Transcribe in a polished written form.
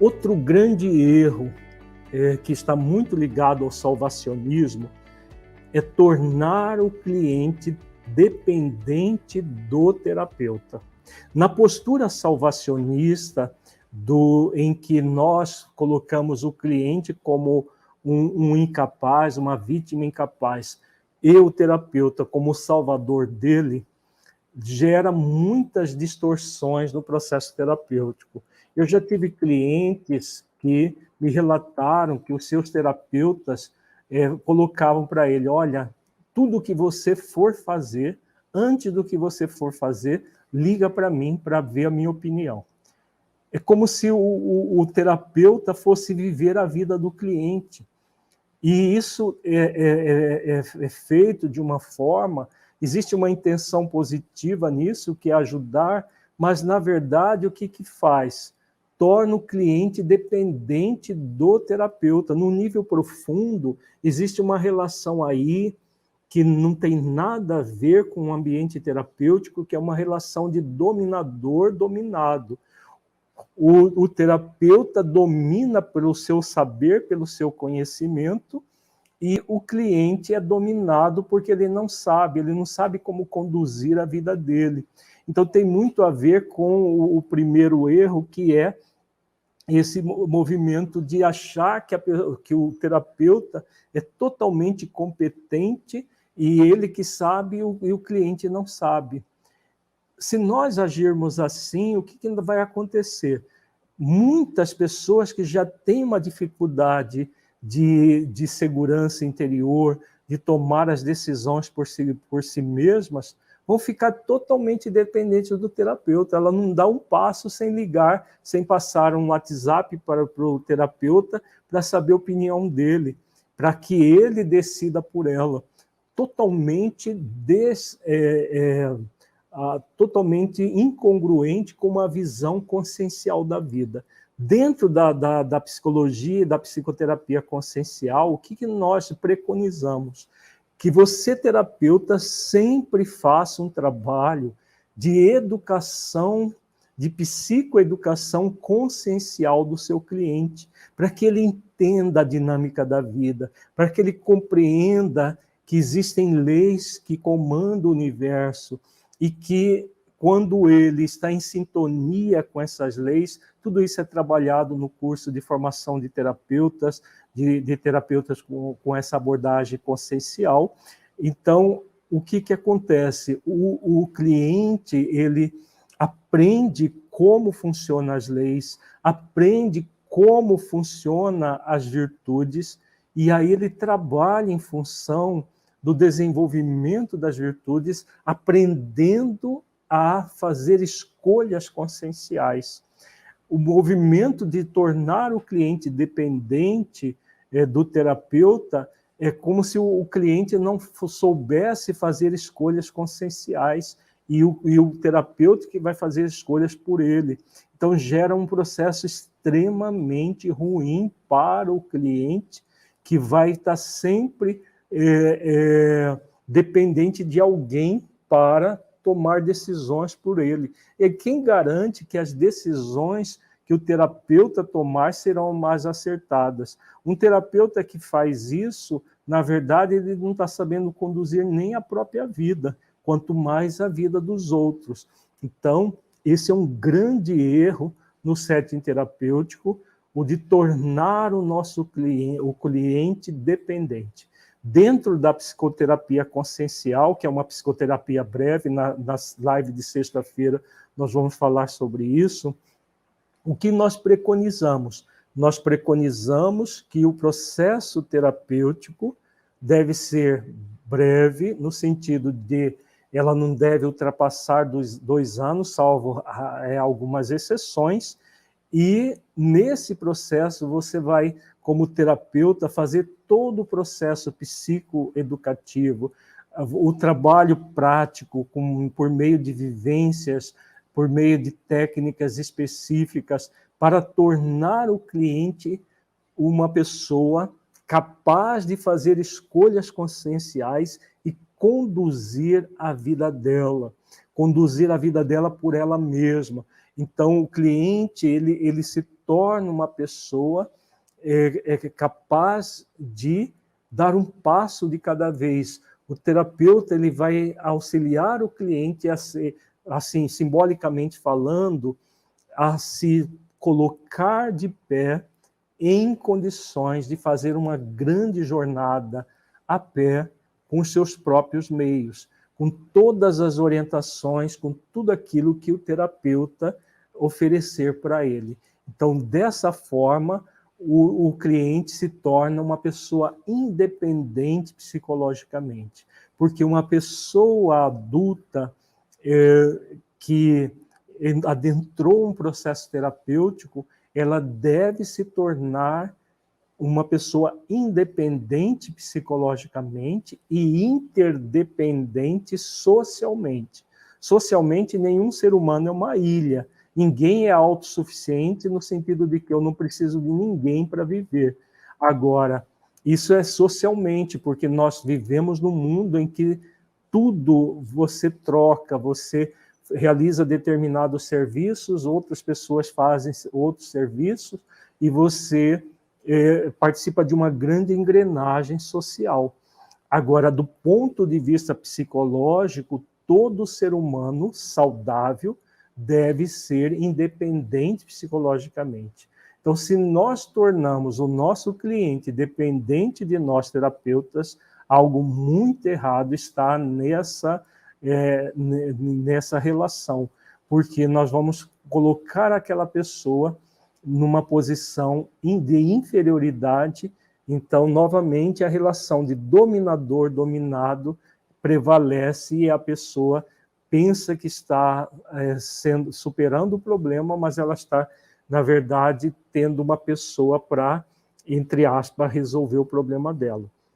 Outro grande erro que está muito ligado ao salvacionismo é tornar o cliente dependente do terapeuta. Na postura salvacionista, em que nós colocamos o cliente como um incapaz, uma vítima incapaz, e o terapeuta como o salvador dele, gera muitas distorções no processo terapêutico. Eu já tive clientes que me relataram que os seus terapeutas colocavam para ele: olha, tudo que você for fazer, antes do que você for fazer, liga para mim para ver a minha opinião. É como se o terapeuta fosse viver a vida do cliente. E isso é feito de uma forma, existe uma intenção positiva nisso, que é ajudar, mas, na verdade, o que faz? Torna o cliente dependente do terapeuta. No nível profundo, existe uma relação aí que não tem nada a ver com o ambiente terapêutico, que é uma relação de dominador-dominado. O terapeuta domina pelo seu saber, pelo seu conhecimento, e o cliente é dominado porque ele não sabe como conduzir a vida dele. Então tem muito a ver com o primeiro erro, que é esse movimento de achar que o terapeuta é totalmente competente e ele que sabe e o cliente não sabe. Se nós agirmos assim, o que vai acontecer? Muitas pessoas que já têm uma dificuldade de segurança interior, de tomar as decisões por si mesmas, vão ficar totalmente dependentes do terapeuta. Ela não dá um passo sem ligar, sem passar um WhatsApp para o terapeuta para saber a opinião dele, para que ele decida por ela. Totalmente totalmente incongruente com uma visão consciencial da vida. Dentro da psicologia e da psicoterapia consciencial, o que nós preconizamos? Que você, terapeuta, sempre faça um trabalho de educação, de psicoeducação consciencial do seu cliente, para que ele entenda a dinâmica da vida, para que ele compreenda que existem leis que comandam o universo, e que, quando ele está em sintonia com essas leis, tudo isso é trabalhado no curso de formação de terapeutas, de terapeutas com essa abordagem consciencial. Então, o que acontece? O cliente, ele aprende como funcionam as leis, aprende como funcionam as virtudes, e aí ele trabalha em função do desenvolvimento das virtudes, aprendendo a fazer escolhas conscienciais. O movimento de tornar o cliente dependente do terapeuta é como se o cliente não soubesse fazer escolhas conscienciais e o terapeuta que vai fazer escolhas por ele. Então, gera um processo extremamente ruim para o cliente, que vai estar sempre dependente de alguém para tomar decisões por ele. E quem garante que as decisões que o terapeuta tomar serão mais acertadas? Um terapeuta que faz isso, na verdade, ele não está sabendo conduzir nem a própria vida, quanto mais a vida dos outros. Então, esse é um grande erro no setting terapêutico, o de tornar o nosso cliente dependente. Dentro da psicoterapia consciencial, que é uma psicoterapia breve, nas lives de sexta-feira nós vamos falar sobre isso, o que nós preconizamos? Nós preconizamos que o processo terapêutico deve ser breve, no sentido de ela não deve ultrapassar 2 anos, salvo algumas exceções, e nesse processo você vai, como terapeuta, fazer todo o processo psicoeducativo, o trabalho prático por meio de vivências, por meio de técnicas específicas, para tornar o cliente uma pessoa capaz de fazer escolhas conscienciais e conduzir a vida dela por ela mesma. Então, o cliente ele se torna uma pessoa capaz de dar um passo de cada vez. O terapeuta ele vai auxiliar o cliente a ser, assim, simbolicamente falando, a se colocar de pé em condições de fazer uma grande jornada a pé com os seus próprios meios, com todas as orientações, com tudo aquilo que o terapeuta oferecer para ele. Então, dessa forma, o cliente se torna uma pessoa independente psicologicamente, porque uma pessoa adulta que adentrou um processo terapêutico, ela deve se tornar uma pessoa independente psicologicamente e interdependente socialmente. Socialmente, nenhum ser humano é uma ilha. Ninguém é autossuficiente no sentido de que eu não preciso de ninguém para viver. Agora, isso é socialmente, porque nós vivemos num mundo em que tudo você troca, você realiza determinados serviços, outras pessoas fazem outros serviços, e você participa de uma grande engrenagem social. Agora, do ponto de vista psicológico, todo ser humano saudável deve ser independente psicologicamente. Então, se nós tornamos o nosso cliente dependente de nós, terapeutas, algo muito errado está nessa relação, porque nós vamos colocar aquela pessoa numa posição de inferioridade. Então, novamente, a relação de dominador-dominado prevalece e a pessoa pensa que está superando o problema, mas ela está, na verdade, tendo uma pessoa para, entre aspas, resolver o problema dela.